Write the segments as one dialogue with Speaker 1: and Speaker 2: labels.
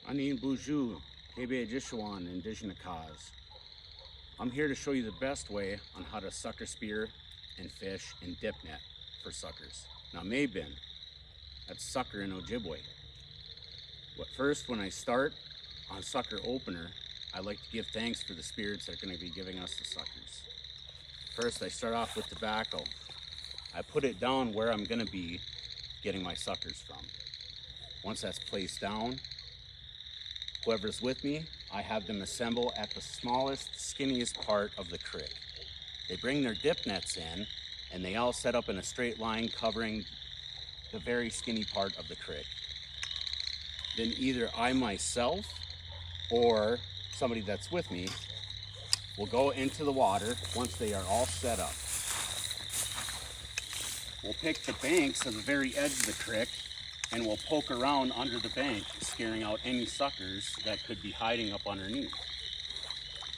Speaker 1: Anin Buju, Kebe Jishuan, Indigenous Cause. I'm here to show you the best way on how to sucker spear and fish and dip net for suckers. Now Maybin, that's sucker in Ojibwe. But first, when I start on sucker opener, I like to give thanks for the spirits that are going to be giving us the suckers. First, I start off with tobacco. I put it down where I'm going to be getting my suckers from. Once that's placed down, whoever's with me, I have them assemble at the smallest, skinniest part of the creek. They bring their dip nets in, and they all set up in a straight line covering the very skinny part of the creek. Then either I myself or somebody that's with me will go into the water once they are all set up. We'll pick the banks of the very edge of the creek and we'll poke around under the bank, scaring out any suckers that could be hiding up underneath.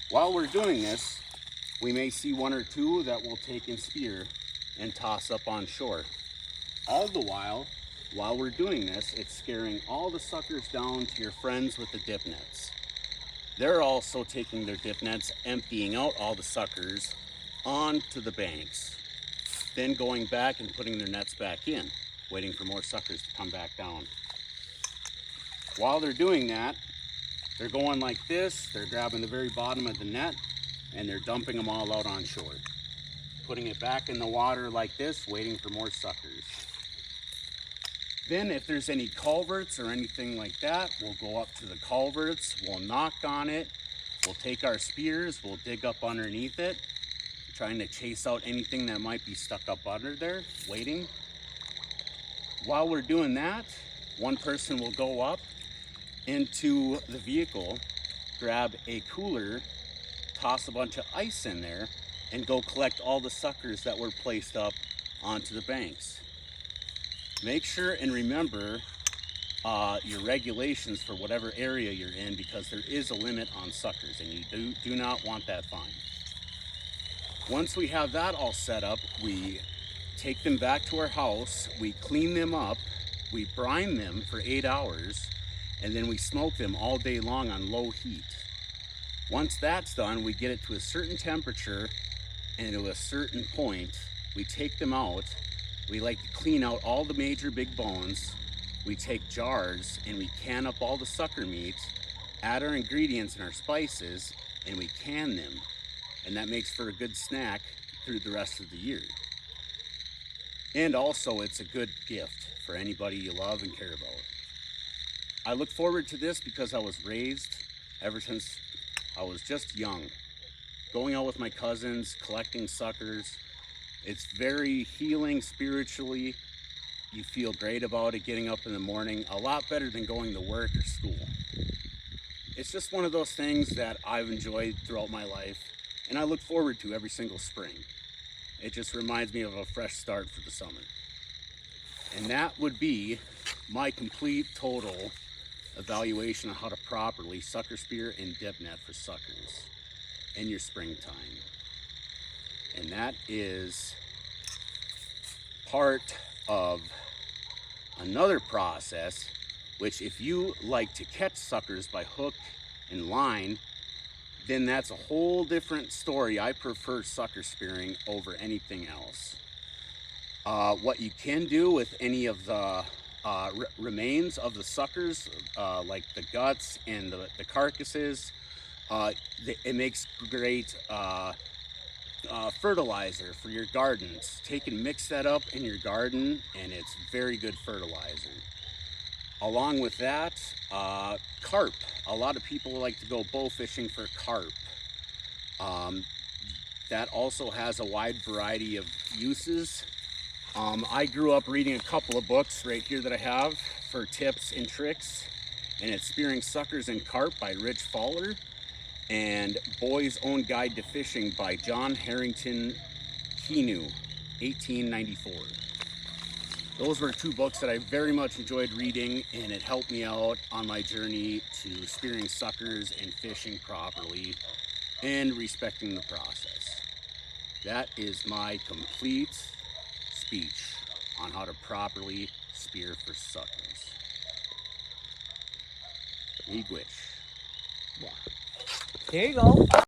Speaker 1: While we're doing this, we may see one or two that we'll take and spear and toss up on shore. All the while we're doing this, it's scaring all the suckers down to your friends with the dip nets. They're also taking their dip nets, emptying out all the suckers onto the banks, then going back and putting their nets back in, waiting for more suckers to come back down. While they're doing that, they're going like this, they're grabbing the very bottom of the net, and they're dumping them all out on shore. Putting it back in the water like this, waiting for more suckers. Then if there's any culverts or anything like that, we'll go up to the culverts, we'll knock on it, we'll take our spears, we'll dig up underneath it, trying to chase out anything that might be stuck up under there, waiting. While we're doing that, one person will go up into the vehicle, grab a cooler, toss a bunch of ice in there, and go collect all the suckers that were placed up onto the banks. Make sure and remember your regulations for whatever area you're in, because there is a limit on suckers and you do not want that fine. Once we have that all set up, we take them back to our house, we clean them up, we brine them for 8 hours, and then we smoke them all day long on low heat. Once that's done, we get it to a certain temperature and to a certain point, we take them out. We like to clean out all the major big bones. We take jars and we can up all the sucker meat, add our ingredients and our spices, and we can them. And that makes for a good snack through the rest of the year. And also, it's a good gift for anybody you love and care about. I look forward to this because I was raised ever since I was just young, going out with my cousins, collecting suckers. It's very healing spiritually. You feel great about it, getting up in the morning, a lot better than going to work or school. It's just one of those things that I've enjoyed throughout my life, and I look forward to every single spring. It just reminds me of a fresh start for the summer. And that would be my complete total evaluation on how to properly sucker spear and dip net for suckers in your springtime. And that is part of another process, which if you like to catch suckers by hook and line, then that's a whole different story. I prefer sucker spearing over anything else. What you can do with any of the remains of the suckers, like the guts and the carcasses, it makes great fertilizer for your gardens. Take and mix that up in your garden, and it's very good fertilizer. Along with that, carp. A lot of people like to go bow fishing for carp. That also has a wide variety of uses. I grew up reading a couple of books right here that I have for tips and tricks, and it's Spearing Suckers and Carp by Rich Fowler, and Boy's Own Guide to Fishing by John Harrington Keanu, 1894. Those were two books that I very much enjoyed reading, and it helped me out on my journey to spearing suckers and fishing properly and respecting the process. That is my complete speech on how to properly spear for suckers. We wish.
Speaker 2: Here you go.